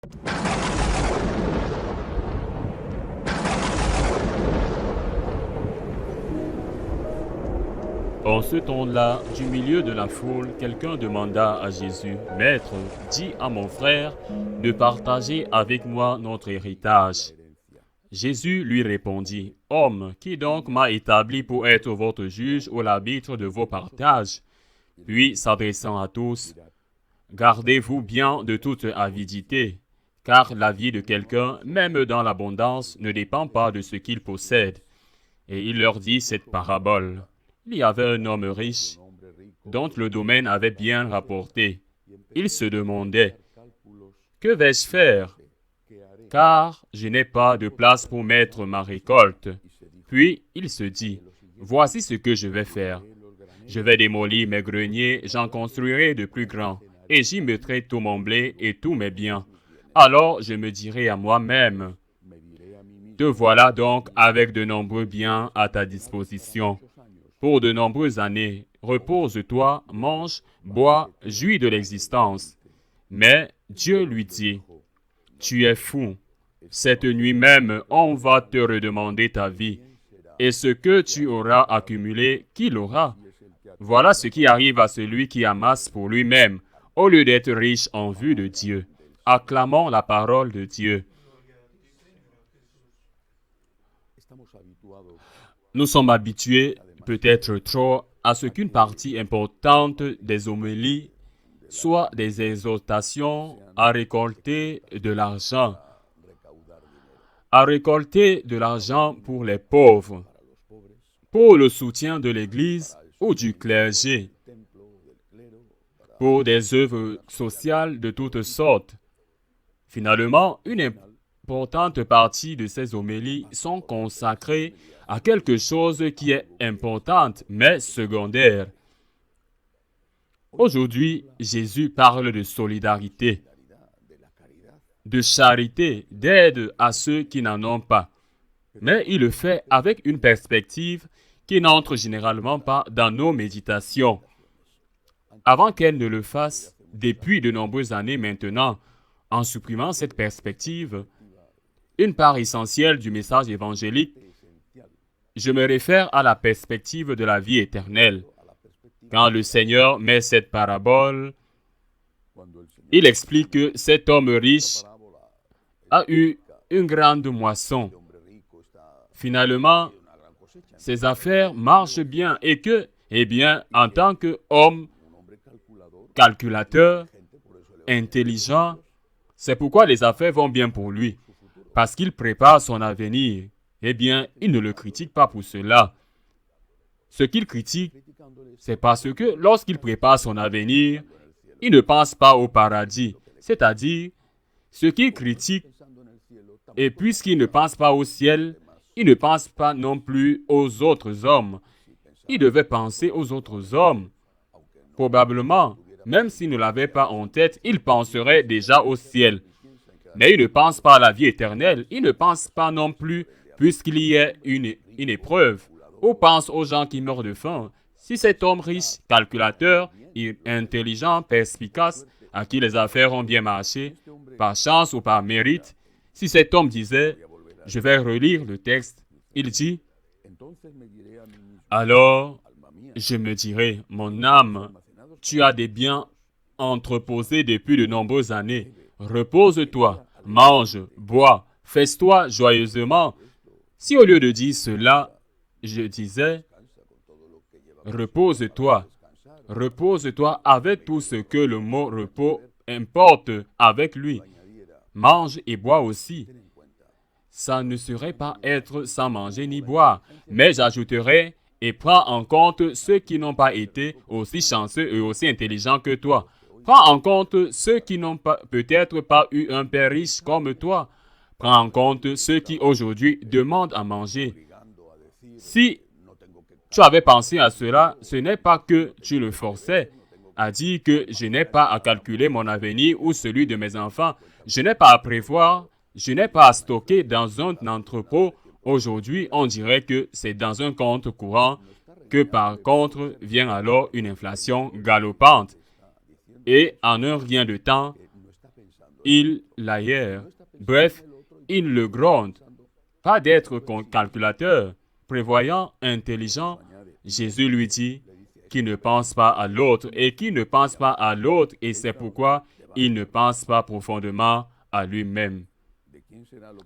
En ce temps-là, du milieu de la foule, quelqu'un demanda à Jésus, « Maître, dis à mon frère de partager avec moi notre héritage. » Jésus lui répondit, « Homme, qui donc m'a établi pour être votre juge ou l'arbitre de vos partages ?» Puis, s'adressant à tous, « Gardez-vous bien de toute avidité, car la vie de quelqu'un, même dans l'abondance, ne dépend pas de ce qu'il possède. » Et il leur dit cette parabole. Il y avait un homme riche dont le domaine avait bien rapporté. Il se demandait, « Que vais-je faire? Car je n'ai pas de place pour mettre ma récolte. » Puis il se dit, « Voici ce que je vais faire. Je vais démolir mes greniers, j'en construirai de plus grands, et j'y mettrai tout mon blé et tous mes biens. Alors je me dirai à moi-même, te voilà donc avec de nombreux biens à ta disposition. Pour de nombreuses années, repose-toi, mange, bois, jouis de l'existence. » Mais Dieu lui dit, « Tu es fou. Cette nuit même, on va te redemander ta vie. Et ce que tu auras accumulé, qui l'aura? Voilà ce qui arrive à celui qui amasse pour lui-même, au lieu d'être riche en vue de Dieu. » Acclamons la parole de Dieu. Nous sommes habitués, peut-être trop, à ce qu'une partie importante des homélies soit des exhortations à récolter de l'argent. À récolter de l'argent pour les pauvres, pour le soutien de l'Église ou du clergé, pour des œuvres sociales de toutes sortes. Finalement, une importante partie de ces homélies sont consacrées à quelque chose qui est importante, mais secondaire. Aujourd'hui, Jésus parle de solidarité, de charité, d'aide à ceux qui n'en ont pas. Mais il le fait avec une perspective qui n'entre généralement pas dans nos méditations. Avant qu'elle ne le fasse, depuis de nombreuses années maintenant, en supprimant cette perspective, une part essentielle du message évangélique, je me réfère à la perspective de la vie éternelle. Quand le Seigneur met cette parabole, il explique que cet homme riche a eu une grande moisson. Finalement, ses affaires marchent bien et que, en tant qu'homme calculateur, intelligent, c'est pourquoi les affaires vont bien pour lui. Parce qu'il prépare son avenir, il ne le critique pas pour cela. Ce qu'il critique, c'est parce que lorsqu'il prépare son avenir, il ne pense pas au paradis. C'est-à-dire, ce qu'il critique, et puisqu'il ne pense pas au ciel, il ne pense pas non plus aux autres hommes. Il devait penser aux autres hommes. Probablement, même s'il ne l'avait pas en tête, il penserait déjà au ciel. Mais il ne pense pas à la vie éternelle. Il ne pense pas non plus, puisqu'il y a une épreuve. Ou pense aux gens qui meurent de faim. Si cet homme riche, calculateur, intelligent, perspicace, à qui les affaires ont bien marché, par chance ou par mérite, si cet homme disait, je vais relire le texte, il dit, alors je me dirai, mon âme, tu as des biens entreposés depuis de nombreuses années. Repose-toi, mange, bois, feste-toi joyeusement. Si au lieu de dire cela, je disais, repose-toi avec tout ce que le mot repos importe avec lui. Mange et bois aussi. Ça ne serait pas être sans manger ni boire, mais j'ajouterais et prends en compte ceux qui n'ont pas été aussi chanceux et aussi intelligents que toi. Prends en compte ceux qui n'ont peut-être pas eu un père riche comme toi. Prends en compte ceux qui aujourd'hui demandent à manger. Si tu avais pensé à cela, ce n'est pas que tu le forçais à dire que je n'ai pas à calculer mon avenir ou celui de mes enfants. Je n'ai pas à prévoir, je n'ai pas à stocker dans un entrepôt. Aujourd'hui, on dirait que c'est dans un compte courant que par contre vient alors une inflation galopante. Et en un rien de temps, il l'aère. Bref, il le gronde. Pas d'être calculateur, prévoyant, intelligent. Jésus lui dit qu'il ne pense pas à l'autre et qu'il ne pense pas à l'autre et c'est pourquoi il ne pense pas profondément à lui-même.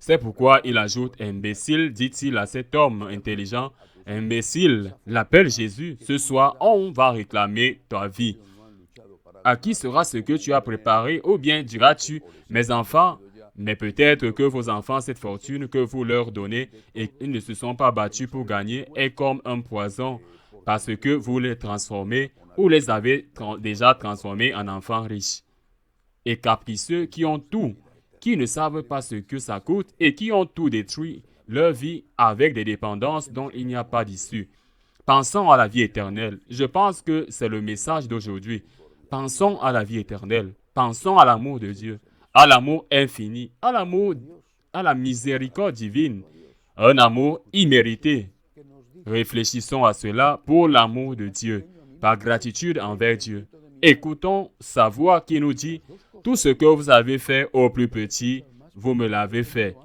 C'est pourquoi il ajoute imbécile, dit-il à cet homme intelligent. Imbécile, l'appelle Jésus. Ce soir, on va réclamer ta vie. À qui sera ce que tu as préparé? Ou bien diras-tu, mes enfants, mais peut-être que vos enfants, cette fortune que vous leur donnez et qu'ils ne se sont pas battus pour gagner est comme un poison parce que vous les transformez ou les avez déjà transformés en enfants riches et capricieux qui ont tout, qui ne savent pas ce que ça coûte et qui ont tout détruit leur vie avec des dépendances dont il n'y a pas d'issue. Pensons à la vie éternelle. Je pense que c'est le message d'aujourd'hui. Pensons à la vie éternelle. Pensons à l'amour de Dieu, à l'amour infini, à l'amour, à la miséricorde divine, un amour immérité. Réfléchissons à cela pour l'amour de Dieu, par gratitude envers Dieu. Écoutons sa voix qui nous dit, tout ce que vous avez fait au plus petit, vous me l'avez fait.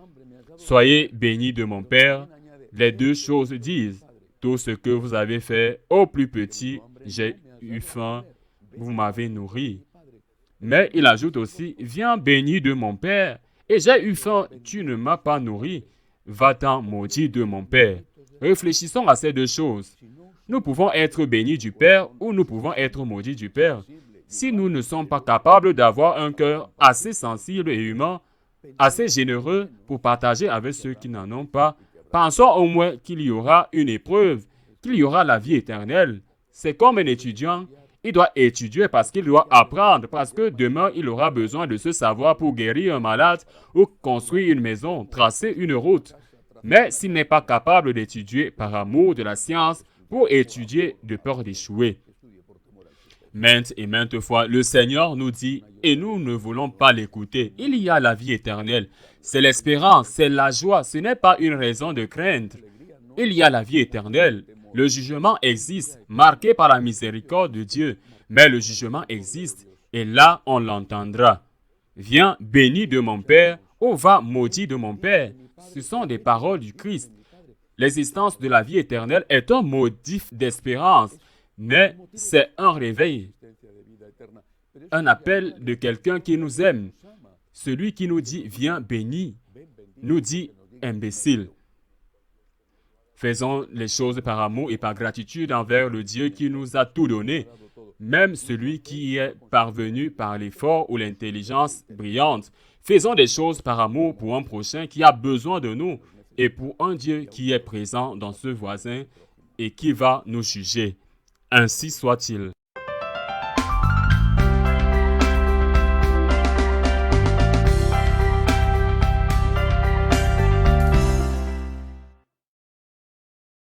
Soyez bénis de mon Père. Les deux choses disent, tout ce que vous avez fait au plus petit, j'ai eu faim, vous m'avez nourri. Mais il ajoute aussi, viens béni de mon Père, et j'ai eu faim, tu ne m'as pas nourri. Va-t'en maudit de mon Père. Réfléchissons à ces deux choses. Nous pouvons être bénis du Père ou nous pouvons être maudits du Père. Si nous ne sommes pas capables d'avoir un cœur assez sensible et humain, assez généreux pour partager avec ceux qui n'en ont pas, pensons au moins qu'il y aura une épreuve, qu'il y aura la vie éternelle. C'est comme un étudiant. Il doit étudier parce qu'il doit apprendre, parce que demain, il aura besoin de ce savoir pour guérir un malade ou construire une maison, tracer une route. Mais s'il n'est pas capable d'étudier par amour de la science, pour étudier de peur d'échouer. Maintes et maintes fois, le Seigneur nous dit, et nous ne voulons pas l'écouter, il y a la vie éternelle. C'est l'espérance, c'est la joie, ce n'est pas une raison de craindre. Il y a la vie éternelle. Le jugement existe, marqué par la miséricorde de Dieu, mais le jugement existe, et là on l'entendra. Viens béni de mon Père, ou va maudit de mon Père. Ce sont des paroles du Christ. L'existence de la vie éternelle est un motif d'espérance, mais c'est un réveil, un appel de quelqu'un qui nous aime. Celui qui nous dit « Viens béni » nous dit « imbécile ». Faisons les choses par amour et par gratitude envers le Dieu qui nous a tout donné, même celui qui est parvenu par l'effort ou l'intelligence brillante. Faisons des choses par amour pour un prochain qui a besoin de nous et pour un Dieu qui est présent dans ce voisin et qui va nous juger. Ainsi soit-il.